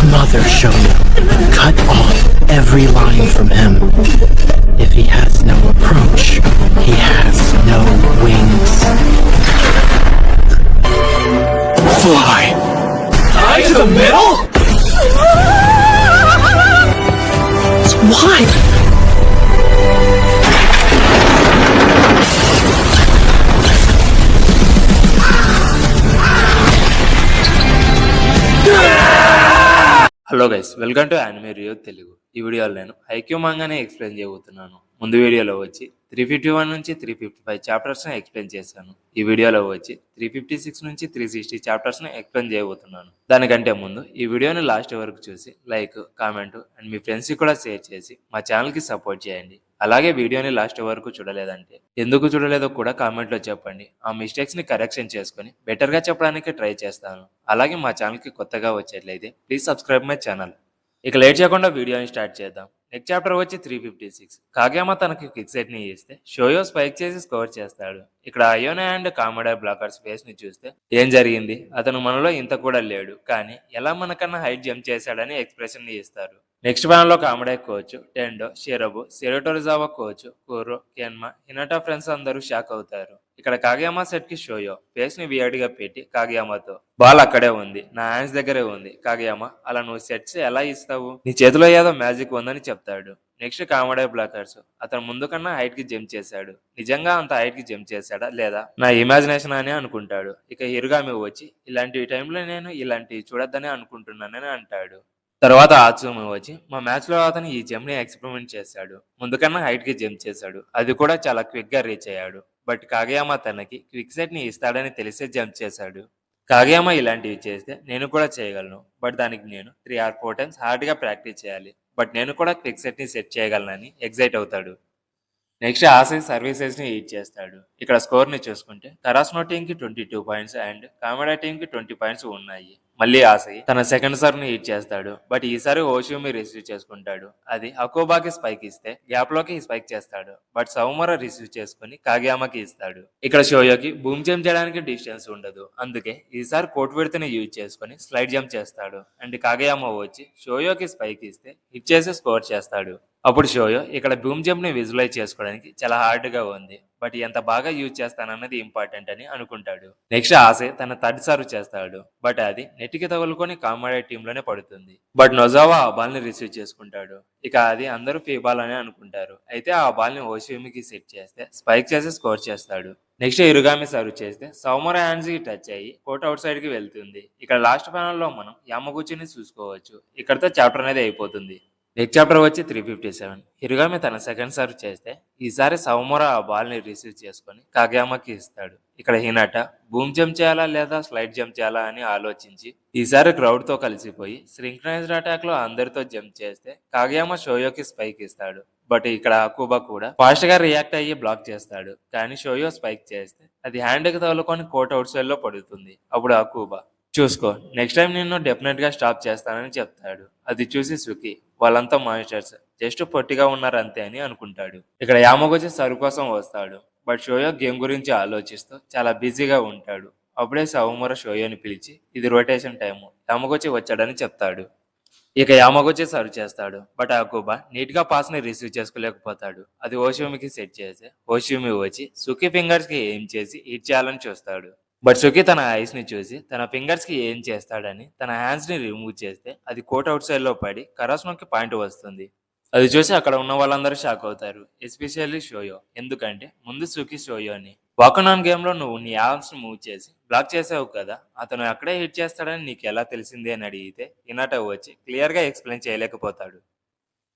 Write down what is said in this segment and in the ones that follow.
Mother Shoyo, cut off every line from him. If he has no approach, he has no wings. Fly! Tie to the middle? Why? Hello guys, welcome to anime Rio Telugu. ఈ వీడియోలో నేను Haikyuu మాంగానే explain చేయబోతున్నాను. ముందు వీడియోలో వచ్చి 351 నుంచి 355 చాప్టర్స్ని explain చేశాను. ఈ వీడియోలో వచ్చి 356 నుంచి 360 చాప్టర్స్ని ఎక్స్ప్లెయిన్ చేయబోతున్నాను. దానికంటే ముందు ఈ వీడియోని లాస్ట్ వరకు చూసి లైక్, కామెంట్ అండ్ మీ ఫ్రెండ్స్కి కూడా షేర్ చేసి మా ఛానల్కి సపోర్ట్ చేయండి. అలాగే వీడియోని లాస్ట్ వరకు చూడలేదంటే ఎందుకు చూడలేదో కూడా కామెంట్లో చెప్పండి. ఆ మిస్టేక్స్ని కరెక్షన్ చేసుకుని బెటర్గా చెప్పడానికి ట్రై చేస్తాను. అలాగే మా ఛానల్కి కొత్తగా వచ్చేట్లయితే ప్లీజ్ సబ్స్క్రైబ్ మై ఛానల్. ఇక లేట్ చేయకుండా వీడియోని స్టార్ట్ చేద్దాం. నెక్స్ట్ చాప్టర్ వచ్చి 356. కాగయామా తనకి క్విక్ సెట్ ని ఇస్తే షోయో స్పైక్ చేసి స్కోర్ చేస్తాడు. ఇక్కడ అయోనే అండ్ కామెడీ బ్లాకర్స్ ఫేస్ ని చూస్తే ఏం జరిగింది, అతను మనలో ఇంత కూడా లేడు, కానీ ఎలా మనకన్నా హైట్ జంప్ చేశాడని ఎక్స్ప్రెషన్ ని ఇస్తారు. నెక్స్ట్ ప్యానల్ లో comedy coach, టెండో, షిరబు, సెరోటోరిజావా coach, కురో, కెన్మా, Hinata friends అందరూ షాక్ అవుతారు. ఇక్కడ కాగయామా సెట్ కి షోయో ఫేస్ ని వియర్డ్ గా పెట్టి కాగయామాతో, బాల్ అక్కడే ఉంది, నా హ్యాండ్స్ దగ్గరే ఉంది కాగయామా, అలా నువ్వు సెట్స్ ఎలా ఇస్తావు, నీ చేతిలో ఏదో మ్యాజిక్ ఉందని చెప్తాడు. నెక్స్ట్ కామెడీ బ్లాకర్స్, అతను ముందు కన్నా హైట్ కి జంప్ చేశాడు, నిజంగా అంత హైట్ కి జంప్ చేశాడా లేదా నా ఇమాజినేషన్ అని అనుకుంటాడు. ఇక హిరుగామి వచ్చి ఇలాంటి టైంలో నేను ఇలాంటివి చూడొద్దని అనుకుంటున్నానని అంటాడు. తర్వాత ఆత్సుమి వచ్చి మా మ్యాచ్ లో అతను ఈ జంప్ ని ఎక్స్పెరిమెంట్ చేశాడు, ముందుకన్నా హైట్ కి జంప్ చేశాడు, అది కూడా చాలా క్విక్ గా రీచ్ అయ్యాడు. బట్ కాగయామా తనకి క్విక్ సెట్ ని ఇస్తాడని తెలిసే జంప్ చేశాడు. కాగయామా ఇలాంటివి చేస్తే నేను కూడా చేయగలను, బట్ దానికి నేను 3 or 4 times హార్డ్ గా ప్రాక్టీస్ చేయాలి, బట్ నేను కూడా క్విక్ సెట్ ని సెట్ చేయగలనని ఎగ్జైట్ అవుతాడు. నెక్స్ట్ ఆసై సర్వీసెస్ ని ఈడ్ చేస్తాడు. ఇక్కడ స్కోర్ ని చూసుకుంటే కరాస్నో టీమ్ కి 22 పాయింట్స్ అండ్ కామెడా టీమ్ కి 20 పాయింట్స్ ఉన్నాయి. మళ్ళీ ఆసై తన సెకండ్ సర్వ్ ని హిట్ చేస్తాడు, బట్ ఈసారి ఓషియోమి రిసీవ్ చేసుకుంటాడు. అది అకోబాకి స్పైక్ ఇస్తే గ్యాప్ లోకి స్పైక్ చేస్తాడు, బట్ సౌమరా రిసీవ్ చేసుకుని కాగయామాకి ఇస్తాడు. ఇక్కడ షోయోకి బూమ్ జంప్ చేయడానికి డిస్టెన్స్ ఉండదు, అందుకే ఈసారి కోట్ విడతని యూజ్ చేసుకుని స్లైడ్ జంప్ చేస్తాడు. అండ్ కాగయామా వచ్చి షోయోకి స్పైక్ ఇస్తే హిట్ చేసి స్కోర్ చేస్తాడు. అప్పుడు షోయో ఇక్కడ బూమ్ జంప్ ని విజువలైజ్ చేసుకోవడానికి చాలా హార్డ్ గా ఉంది, బట్ ఎంత బాగా యూజ్ చేస్తానన్నది ఇంపార్టెంట్ అని అనుకుంటాడు. నెక్స్ట్ ఆసే తన థర్డ్ సర్వ్ చేస్తాడు, బట్ అది నెట్ కి తగులుకొని కామెడీ టీమ్ లోనే పడుతుంది. బట్ నొజావా ఆ బాల్ ని రిసీవ్ చేసుకుంటాడు. ఇక అది అందరూ ఫీ బాల్ అని అనుకుంటారు, అయితే ఆ బాల్ ని ఓషియోమికి సెట్ చేస్తే స్పైక్ చేసి స్కోర్ చేస్తాడు. నెక్స్ట్ ఇరుగామి సర్వ్ చేస్తే సౌమరా హ్యాండ్స్ కి టచ్ అయ్యి కోర్ట్ అవుట్ సైడ్ కి వెళ్తుంది. ఇక్కడ లాస్ట్ ప్యానల్ లో మనం యామగుచిని చూసుకోవచ్చు. ఇక్కడతో చాప్టర్ అనేది అయిపోతుంది. నెక్స్ట్ చాప్టర్ వచ్చి 357. హిరుగామి తన సెకండ్ సర్వ్ చేస్తే ఈసారి సౌమరా ఆ బాల్ ని రిసీవ్ చేసుకుని కాగయామాకి ఇస్తాడు. ఇక్కడ హినాటా బూమ్ జంప్ చేయాలా లేదా స్లైడ్ జంప్ చేయాలా అని ఆలోచించి ఈసారి క్రౌడ్ తో కలిసిపోయి సింక్రనైజ్డ్ అటాక్ లో అందరితో జంప్ చేస్తే కాగయామా షోయోకి స్పైక్ ఇస్తాడు. బట్ ఇక్కడ అకుబా కూడా ఫాస్ట్ గా రియాక్ట్ అయ్యి బ్లాక్ చేస్తాడు, కానీ షోయో స్పైక్ చేస్తే అది హ్యాండ్ కి తగులుకొని కోర్ట్ అవుట్ సైడ్ లో పడుతుంది. అప్పుడు అకుబా, చూసుకో, నెక్స్ట్ టైం నిన్ను డెఫినెట్ గా స్టాప్ చేస్తానని చెప్తాడు. అది చూసి సుకి, వాళ్ళంతా మానిస్టర్స్, జస్ట్ పొట్టిగా ఉన్నారు అంతే అని అనుకుంటాడు. ఇక్కడ యామగుచి సర్వ్ కోసం వస్తాడు, బట్ షోయో గేమ్ గురించి ఆలోచిస్తూ చాలా బిజీగా ఉంటాడు. అప్పుడే సౌమర షోయోని పిలిచి ఇది రొటేషన్ టైము, యామగుచి వచ్చాడని చెప్తాడు. ఇక యామగుచి సర్వ్ చేస్తాడు, బట్ అకుబా నీట్ గా పాస్ ని రిసీవ్ చేసుకోలేకపోతాడు. అది ఓషియోమికి సెట్ చేసి ఓషియోమి వచ్చి సుకి ఫింగర్స్ కి ఏం చేసి హిట్ చేయాలని చూస్తాడు. బట్ సుకి తన ఐస్ ని చూసి తన ఫింగర్స్ కి ఏం చేస్తాడని తన హ్యాండ్స్ ని రిమూవ్ చేస్తే అది కోర్ట్ అవుట్ సైడ్ లో పడి కరాస్నోకి పాయింట్ వస్తుంది. అది చూసి అక్కడ ఉన్న వాళ్ళందరూ షాక్ అవుతారు, ఎస్పెషల్లీ షోయో. ఎందుకంటే ముందు సుకి షోయోని వాకనాన్ గేమ్ లో నువ్వు నీ ఆర్మ్స్ ని మూవ్ చేసి బ్లాక్ చేసావు కదా, అతను అక్కడే హిట్ చేస్తాడని నీకు ఎలా తెలిసింది అని అడిగితే హినాటా వచ్చి క్లియర్ గా ఎక్స్ప్లెయిన్ చేయలేకపోతాడు.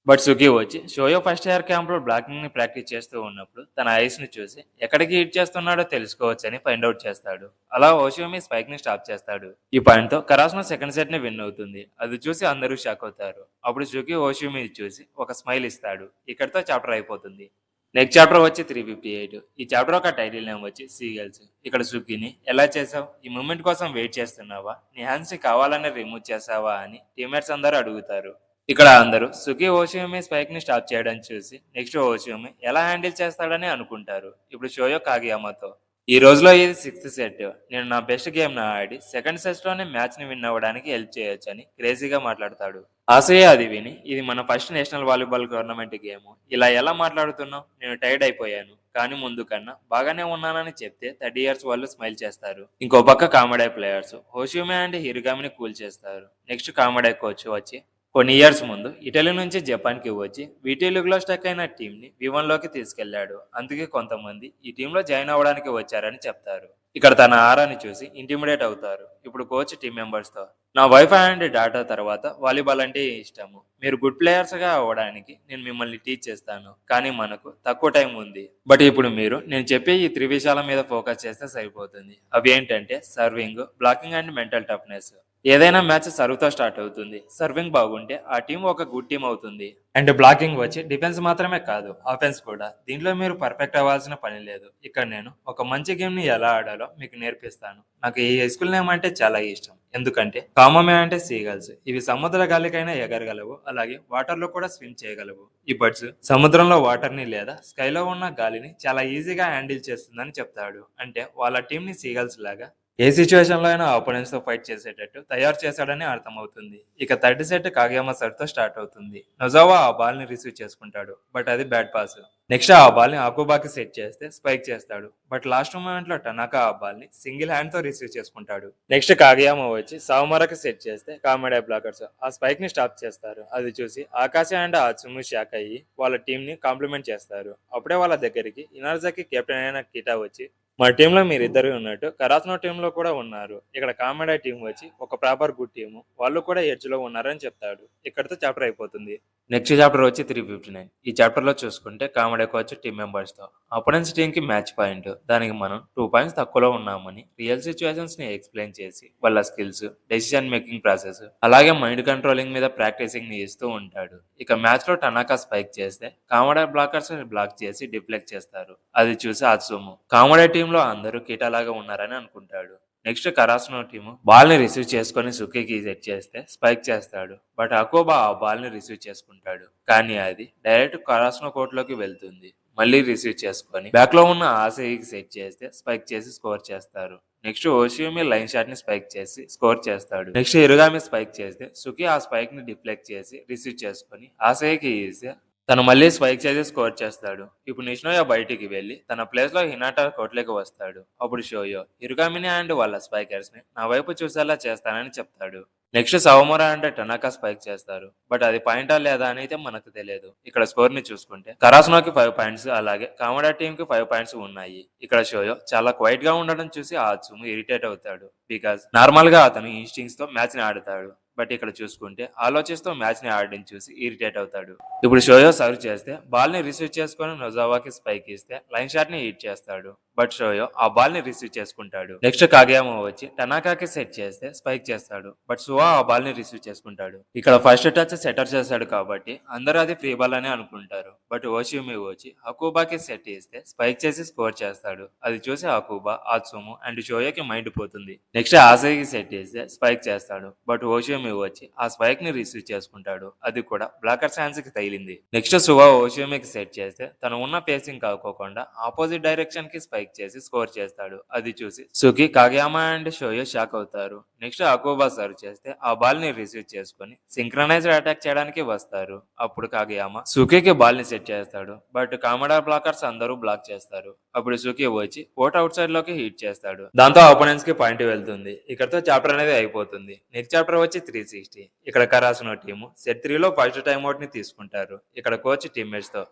బట్ సుకి వచ్చి షోయో ఫస్ట్ ఇయర్ క్యాంప్ లో బ్లాకింగ్ ని ప్రాక్టీస్ చేస్తూ ఉన్నప్పుడు తన ఐస్ ని చూసి ఎక్కడికి హిట్ చేస్తున్నాడో తెలుసుకోవచ్చని ఫైండ్ అవుట్ చేస్తాడు. అలా ఓషియోమి స్పైక్ ని స్టాప్ చేస్తాడు. ఈ పాయింట్ తో కరాస్నో సెకండ్ సెట్ ని విన్ అవుతుంది. అది చూసి అందరూ షాక్ అవుతారు. అప్పుడు సుకి ఓషియోమి చూసి ఒక స్మైల్ ఇస్తాడు. ఇక్కడితో చాప్టర్ అయిపోతుంది. నెక్స్ట్ చాప్టర్ వచ్చి 358. ఈ చాప్టర్ ఒక టైటిల్ నేమ్ వచ్చి సీగల్స్. ఇక్కడ సుకిని ఎలా చేసావు, ఈ మూమెంట్ కోసం వెయిట్ చేస్తున్నావా, నీ హ్యాండ్స్ ని కావాలనే రిమూవ్ చేసావా అని టీమ్మేట్స్ అందరూ అడుగుతారు. ఇక్కడ అందరూ సుకి ఓషియోమి స్పైక్ ని స్టాప్ చేయడం చూసి నెక్స్ట్ ఓషియోమి ఎలా హ్యాండిల్ చేస్తాడని అనుకుంటారు. ఇప్పుడు షోయో కాగయామాతో, ఈ రోజులో ఇది 6th సెట్. నేను నా బెస్ట్ గేమ్‌ని ఆడి సెకండ్ సెట్స్‌లోనే మ్యాచ్‌ని విన్ అవ్వడానికి హెల్ప్ చేయొచ్చని క్రేజీగా మాట్లాడతాడు. ఆసయ్య అది విని ఇది మన first national volleyball tournament game. ఇలా ఎలా మాట్లాడుతున్నావు? నేను టైర్డ్ అయిపోయాను. కానీ ముందు కన్నా బాగానే ఉన్నానని చెప్తే 30 ఇయర్స్ వాళ్ళు స్మైల్ చేస్తారు. ఇంకో పక్క కామెడీ ప్లేయర్స్ హోషియుమి అండ్ హిరుగామిని కూల్ చేస్తారు. నెక్స్ట్ కామెడీ కోచ్ వచ్చి కొన్ని ఇయర్స్ ముందు ఇటలీ నుంచి జపాన్‌కి వచ్చి వీటీ లీగ్‌లో స్టక్ అయిన టీంని V1లోకి తీసుకెళ్లాడు. అందుకే కొంతమంది ఈ టీంలో జాయిన్ అవ్వడానికి వచ్చారని చెప్తారు. ఇక్కడ తన ఆరాని చూసి ఇంటిమిడేట్ అవుతారు. ఇప్పుడు కోచ్ టీం మెంబర్స్‌తో నా వైఫ్ అండ్ డాటర్ తర్వాత వాలీబాల్ అంటే ఇష్టము. మీరు గుడ్ ప్లేయర్స్‌గా అవ్వడానికి నేను మిమ్మల్ని టీచ్ చేస్తాను. కానీ మనకు తక్కువ టైం ఉంది. బట్ ఇప్పుడు మీరు నేను చెప్పే ఈ 3 విషయాల మీద ఫోకస్ చేస్తే సరిపోతుంది. అవి ఏంటంటే serving, blocking and mental toughness. ఏదైనా మ్యాచ్ సర్వ్‌తో స్టార్ట్ అవుతుంది. సర్వింగ్ బాగుంటే ఆ టీం ఒక గుడ్ టీం అవుతుంది. అండ్ బ్లాకింగ్ వచ్చి డిఫెన్స్ మాత్రమే కాదు, ఆఫెన్స్ కూడా. దీంట్లో మీరు పర్ఫెక్ట్ అవ్వాల్సిన పని లేదు. ఇక్కడ నేను ఒక మంచి గేమ్‌ని ఎలా ఆడాలో మీకు నేర్పిస్తాను. నాకు ఈ హై స్కూల్ నేమ్ అంటే చాలా ఇష్టం. ఎందుకంటే కామమే అంటే సీగల్స్. ఇవి సముద్ర గాలికైనా ఎగరగలవు. అలాగే వాటర్‌లో కూడా స్విమ్ చేయగలవు. ఈ బర్డ్స్ సముద్రంలో వాటర్‌ని లేదా స్కైలో ఉన్న గాలిని చాలా ఈజీగా హ్యాండిల్ చేస్తుందని చెప్తాడు. అంటే వాళ్ళ టీంని సీగల్స్ లాగా ఏ సిచ్యువేషన్ లో అయినా ఆపోనెంట్స్ తో ఫైట్ చేసేటట్టు తయారు చేశాడని అర్థమవుతుంది. ఇక 30 సెట్ కాగయామా సర్ తో స్టార్ట్ అవుతుంది. నొజావా ఆ బాల్ ని రిసీవ్ చేసుకుంటాడు. బట్ అది బ్యాడ్ పాస్. నెక్స్ట్ ఆ బాల్ ని ఆకుబాకి సెట్ చేస్తే స్పైక్ చేస్తాడు. బట్ లాస్ట్ మూమెంట్ లో టనాకా ఆ బాల్ ని సింగిల్ హ్యాండ్ తో రిసీవ్ చేసుకుంటాడు. నెక్స్ట్ కాగయామా వచ్చి సావమరకు సెట్ చేస్తే కామెడీ బ్లాకర్స్ ఆ స్పైక్ ని స్టాప్ చేస్తారు. అది చూసి ఆకాశ అండ్ ఆత్సుము షాక్ అయ్యి వాళ్ళ టీం ని కాంప్లిమెంట్ చేస్తారు. అప్పుడే వాళ్ళ దగ్గరికి ఇనార్జాకి కెప్టెన్ అయిన కిటా వచ్చి మా టీంలో మీరిద్దరు ఉన్నట్టు కరాస్నో టీంలో కూడా ఉన్నారు. ఇక్కడ కామెడీ టీం వచ్చి ఒక ప్రాపర్ గుడ్ టీము. వాళ్ళు కూడా ఎడ్జ్ లో ఉన్నారని చెప్తాడు. ఇక్కడతో చాప్టర్ అయిపోతుంది. నెక్స్ట్ చాప్టర్ వచ్చి 359. ఈ చాప్టర్ లో చూసుకుంటే కామెడీ కోచ్ టీం మెంబర్స్ తో అపోనెంట్స్ టీం కి మ్యాచ్ పాయింట్. దానికి మనం 2 పాయింట్స్ తక్కువలో ఉన్నామని రియల్ సిచ్యువేషన్స్ ని ఎక్స్ప్లెయిన్ చేసి వాళ్ళ స్కిల్స్, డెసిషన్ మేకింగ్ ప్రాసెస్ అలాగే మైండ్ కంట్రోలింగ్ మీద ప్రాక్టీసింగ్ ని ఇస్తూ ఉంటాడు. ఇక మ్యాచ్ లో టనాకా స్పైక్ చేస్తే కామెడీ బ్లాకర్స్ బ్లాక్ చేసి డిఫ్లెక్ట్ చేస్తారు. అది చూసి ఆత్సుము కామెడీ టీంలో అందరూ కీటాలాగా ఉన్నారని అనుకుంటాడు. నెక్స్ట్ కరాస్నో టీము బాల్ ని రిసీవ్ చేసుకుని సుకీకి సెట్ చేస్తే స్పైక్ చేస్తాడు. బట్ అకోబా ఆ బాల్ ని రిసీవ్ చేసుకుంటాడు. కానీ అది డైరెక్ట్ కరాస్నో కోర్ట్ లోకి వెళ్తుంది. మళ్ళీ రిసీవ్ చేసుకొని బ్యాక్ లో ఉన్న ఆసేయికి సెట్ చేస్తే స్పైక్ చేసి స్కోర్ చేస్తారు. నెక్స్ట్ ఓషియోమి లైన్ షాట్ ని స్పైక్ చేసి స్కోర్ చేస్తాడు. నెక్స్ట్ ఇరుగామి స్పైక్ చేస్తే సుకి ఆ స్పైక్ ని డిఫ్లెక్ట్ చేసి రిసీవ్ చేసుకొని ఆసేయికి ఇస్తే తను మళ్ళీ స్పైక్ చేసి స్కోర్ చేస్తాడు. ఇప్పుడు నిష్నోయ బయటికి వెళ్లి తన ప్లేస్ లో హినాటా కోర్ట్లోకి వస్తాడు. అప్పుడు షోయో ఇరుగామిని అండ్ వాళ్ళ స్పైకర్స్ ని నా వైపు చూసేలా చేస్తానని చెప్తాడు. నెక్స్ట్ సవమోరా అండ్ టనాకా స్పైక్ చేస్తారు. బట్ అది పాయింటా లేదా అని అయితే మనకు తెలియదు. ఇక్కడ స్కోర్ ని చూసుకుంటే కరాస్నోకి 5 పాయింట్స్ అలాగే కామడా టీమ్ కి 5 పాయింట్స్ ఉన్నాయి. ఇక్కడ షోయో చాలా క్వైట్ గా ఉండడం చూసి ఆత్సుము ఇరిటేట్ అవుతాడు. బికాస్ నార్మల్ గా అతను ఇన్స్టింగ్స్ తో మ్యాచ్ ని ఆడతాడు. బట్ ఇక్కడ చూసుకుంటే ఆలోచిస్తూ మ్యాచ్ ని ఆడడం చూసి ఇరిటేట్ అవుతాడు. ఇప్పుడు షోయో సర్వ్ చేస్తే బాల్ ని రిసీవ్ చేసుకుని నొజావాకి స్పైక్ ఇస్తే లైన్ షాట్ ని హిట్ చేస్తాడు. బట్ షోయో ఆ బాల్ ని రిసీవ్ చేసుకుంటాడు. నెక్స్ట్ కాగయామో వచ్చి టనాకాకి సెట్ చేస్తే స్పైక్ చేస్తాడు. బట్ సువా ఆ బాల్ ని రిసీవ్ చేసుకుంటాడు. ఇక్కడ ఫస్ట్ టచ్ సెటర్ చేస్తాడు కాబట్టి అందరూ అది ఫ్రీ బాల్ అని అనుకుంటారు. బట్ ఓషియుమి వచ్చి హకూబాకి సెట్ ఇస్తే స్పైక్ చేసి స్కోర్ చేస్తాడు. అది చూసి హకూబా, ఆత్సుము అండ్ షోయోకి మైండ్ పోతుంది. నెక్స్ట్ ఆసేకి సెట్ చేస్తే స్పైక్ చేస్తాడు. బట్ ఓషియుమి వచ్చి ఆ స్పైక్ ని రిసీవ్ చేసుకుంటాడు. అది కూడా బ్లాకర్ ఛాన్స్ కి తగిలింది. నెక్స్ట్ సువా ఓషియుమికి సెట్ చేస్తే తను ఉన్న పేసింగ్ కాకోకుండా ఆపోజిట్ డైరెక్షన్ కి స్పైక్ చేసి స్కోర్ చేస్తాడు. అది చూసి సుకి, కాగయామా అండ్ షోయో షాక్ అవుతారు. నెక్స్ట్ అకోబా సర్వ్ చేస్తే ఆ బాల్ ని రిసీవ్ చేసుకుని సింక్రనైజ్డ్ అటాక్ చేయడానికి వస్తారు. అప్పుడు కాగయామా సుకీకి బాల్ ని సెట్ చేస్తాడు. బట్ కామడా బ్లాకర్స్ అందరూ బ్లాక్ చేస్తారు. అప్పుడు సుకి వచ్చి కోర్ట్ అవుట్ సైడ్ లోకి హిట్ చేస్తాడు. దాంతో ఆపోనెంట్స్ కి పాయింట్ వెళ్తుంది. ఇక్కడతో చాప్టర్ అనేది అయిపోతుంది. నెక్స్ట్ చాప్టర్ వచ్చి 360. ఇక్కడ కరాసునో టీము సెట్ 3 లో ఫస్ట్ టైమ్ అవుట్ ని తీసుకుంటారు. ఇక్కడ కోచ్ టీమ్మేట్స్ తో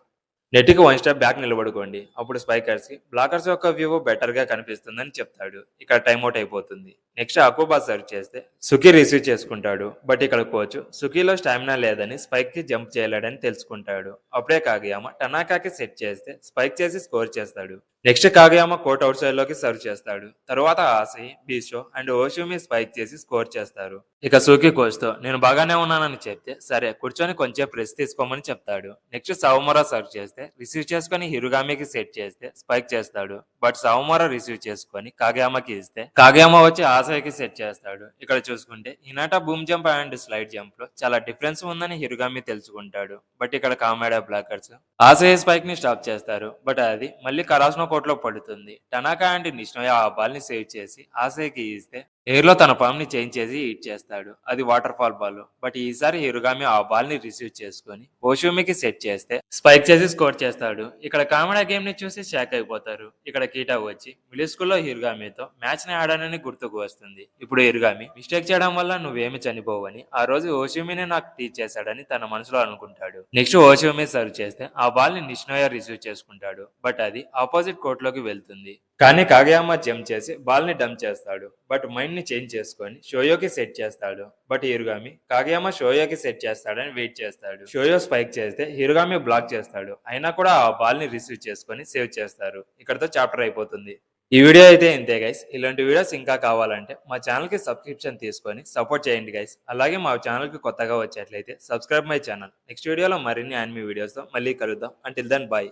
నెట్కి 1 స్టెప్ బ్యాక్ నిలబడుకోండి. అప్పుడు స్పైకర్స్ కి బ్లాకర్స్ యొక్క వ్యూ బెటర్ గా కనిపిస్తుందని చెప్తాడు. ఇక్కడ టైమ్అవుట్ అయిపోతుంది. నెక్స్ట్ అకోబా సర్వ్ చేస్తే సుకి రిసీవ్ చేసుకుంటాడు. బట్ ఇక్కడ కోచ్ సుకీలో స్టామినా లేదని స్పైక్ కి జంప్ చేయలేడని తెలుసుకుంటాడు. అప్పుడే కాగయామా టనాకాకి సెట్ చేస్తే స్పైక్ చేసి స్కోర్ చేస్తాడు. నెక్స్ట్ కాగయామా కోర్ట్ అవుట్ సైడ్ లోకి సర్వ్ చేస్తాడు. తర్వాత ఆసై, బీషో అండ్ ఓషియుమి స్పైక్ చేసి స్కోర్ చేస్తారు. ఇక సుకి కోచ్ తో నేను బాగానే ఉన్నానని చెప్తే సరే కూర్చొని కొంచెం ప్రెస్ తీసుకోమని చెప్తాడు. నెక్స్ట్ సవమోరా సర్వ్ చేస్తే రిసీవ్ చేసుకుని హిరుగామికి సెట్ చేస్తే స్పైక్ చేస్తాడు. బట్ సవమోరా రిసీవ్ చేసుకుని కాగయామాకి ఇస్తే కాగయామా వచ్చి ఆసైకి సెట్ చేస్తాడు. ఇక్కడ చూసుకుంటే Hinata boom jump and slide jump లో చాలా డిఫరెన్స్ ఉందని హిరుగామి తెలుసుకుంటాడు. బట్ ఇక్కడ కామెడా బ్లాకర్స్ ఆసై స్పైక్ ని స్టాప్ చేస్తారు. బట్ అది మళ్ళీ కరాస్నో కోర్ట్ లో పడుతుంది. టనాకా అండ్ నిష్నోయ ఆ బాల్ ని సేవ్ చేసి ఆసేకి ఇస్తే ఎయిర్ లో తన పామ్ ని చేంజ్ చేసి హిట్ చేస్తాడు. అది వాటర్ ఫాల్ బాల్. బట్ ఈసారి హిరుగామి ఆ బాల్ ని రిసీవ్ చేసుకొని ఓషుమికి సెట్ చేస్తే స్పైక్ చేసి స్కోర్ చేస్తాడు. ఇక్కడ కామెడా గేమ్ ని చూసి షాక్ అయిపోతారు. ఇక్కడ కీటా వచ్చి మిడిల్ స్కూల్లో హిరుగామితో మ్యాచ్ ని ఆడానని గుర్తుకు వస్తుంది. ఇప్పుడు హిరుగామి మిస్టేక్ చేయడం వల్ల నువ్వేమి చనిపోవని ఆ రోజు ఓషుమిని నాకు టీచ్ చేశాడని తన మనసులో అనుకుంటాడు. నెక్స్ట్ ఓషుమి సర్వ్ చేస్తే ఆ బాల్ ని నిష్నోయ రిసీవ్ చేసుకుంటాడు. బట్ అది ఆపోజిట్ కోర్ట్ లోకి వెళ్తుంది. కానీ కాగయామా జంప్ చేసి బాల్ ని డంప్ చేస్తాడు. బట్ మైండ్ ని చేంజ్ చేసుకొని షోయోకి సెట్ చేస్తాడు. బట్ హిరుగామి కాగయామా షోయోకి సెట్ చేస్తాడని వెయిట్ చేస్తాడు. షోయో స్పైక్ చేస్తే హిరుగామి బ్లాక్ చేస్తాడు. అయినా కూడా ఆ బాల్ ని రిసీవ్ చేసుకొని సేవ్ చేస్తారు. ఇక్కడతో చాప్టర్ అయిపోతుంది. ఈ వీడియో అయితే ఇంతే గైస్. ఇలాంటి వీడియోస్ ఇంకా కావాలంటే మా ఛానల్ కి సబ్స్క్రిప్షన్ తీసుకొని సపోర్ట్ చేయండి గైస్. అలాగే మా ఛానల్ కి కొత్తగా వచ్చేట్లయితే సబ్స్క్రైబ్ మై ఛానల్. నెక్స్ట్ వీడియోలో మరిన్ని యానిమే వీడియోస్ తో మళ్ళీ కలుద్దాం. Until then by.